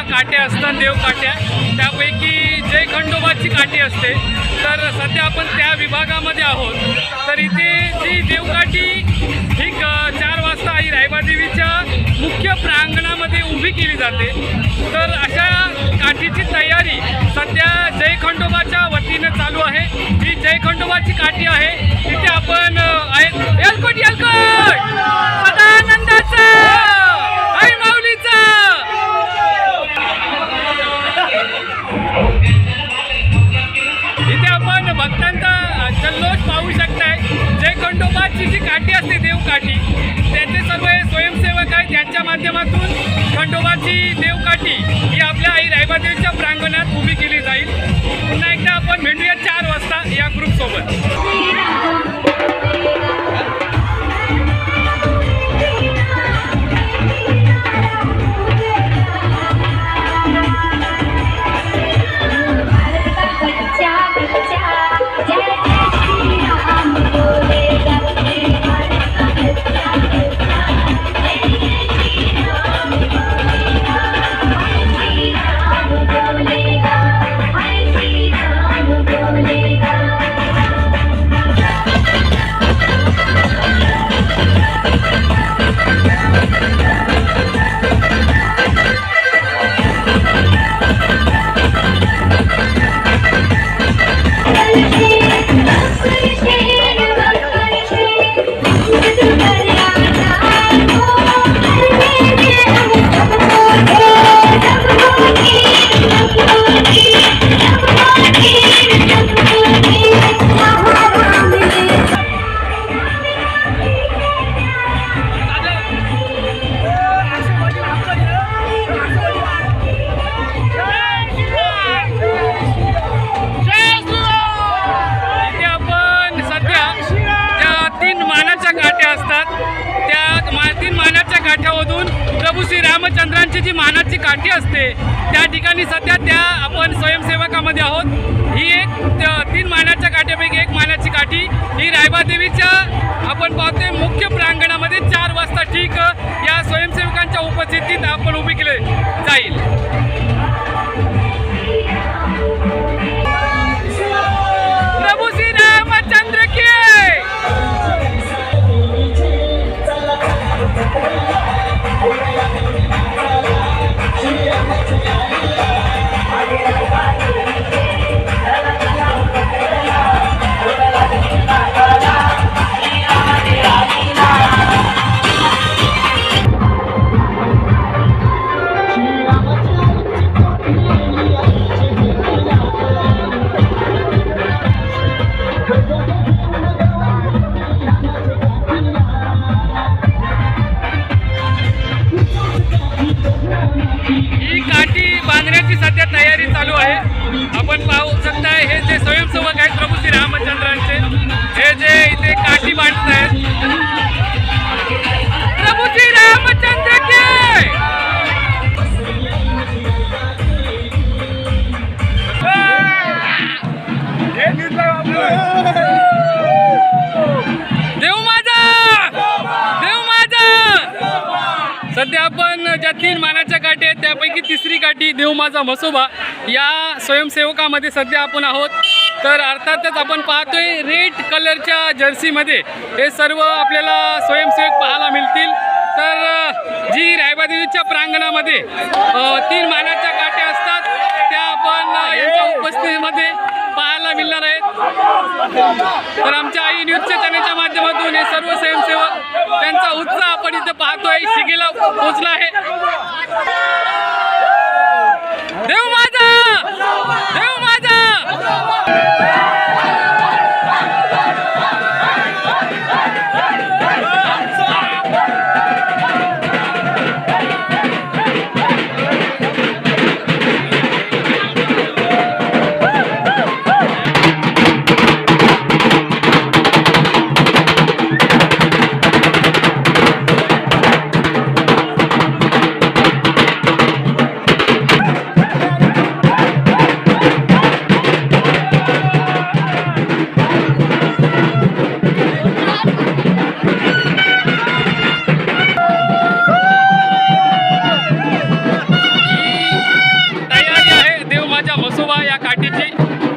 काट्या असतात देवकाट्या, त्यापैकी जय खंडोबाची काठी असते। तर सध्या आपण त्या विभागामध्ये आहोत। तर इथे जी देवकाठी ठीक 4 वाजता आई रायबादेवीच्या मुख्य प्रांगणामध्ये उभी केली जाते। तर अशा काठीची तयारी सध्या जय खंडोबाच्या वतीने चालू आहे। ही जय खंडोबाची काठी आहे। तिथे आपण आहेत एलकोट सदानंदाचा आई माऊलीचा इथे आपण भक्तांचा जल्लोष पाहू शकताय। जय खंडोबाची जी काठी असते देवकाठी, त्याचे सर्व स्वयंसेवक आहेत। त्यांच्या माध्यमातून खंडोबाची देवकाठी ही आपल्या आई रायबादेवीच्या प्रांगणात उभी केली जाईल। पुन्हा एकदा आपण भेटूया 4 वाजता या ग्रुपसोबत। प्रभू श्री रामचंद्रांची जी मानाची काठी असते त्या ठिकाणी सध्या त्या आपण स्वयंसेवकामध्ये आहोत। ही एक 3 मानाच्या काठ्यापैकी एक मानाची काठी ही रायबादेवीच्या आपण पाहतोय मुख्य प्रांगणामध्ये 4 वाजता ठीक या स्वयंसेवकांच्या उपस्थितीत आपण उभी केली जाईल। प्रभू श्री रामचंद्र की सध्या तयारी चालू आहे। आपण पाहू शकता हे जे स्वयंसेवक आहेत प्रभू श्री रामचंद्रांचे, हे जे इथे काठी बांधत आहेत। प्रभू श्री रामचंद्र की देव माझा, देव माझा। सध्या आपण ज्या 3 मानाच्या काठी आहेत त्यापैकी 3री काठी देव माझा म्हसोबा या स्वयंसेवकामध्ये सध्या आपण आहोत। तर अर्थातच आपण पाहतोय रेड कलरच्या जर्सीमध्ये हे सर्व आपल्याला स्वयंसेवक पाहायला मिळतील। तर जी रायबादेवीच्या प्रांगणामध्ये 3 मानाच्या काठ्या असतात त्या आपण यांच्या उपस्थितीमध्ये पाहायला मिळणार आहेत। तर आमच्या आई न्यूज चॅनलच्या माध्यमातून हे सर्व स्वयंसेवक त्यांचा उत्साह आपण इथे पाहतोय शिगेला पोहोचला आहे। देव माझा, देव माझा। काठीची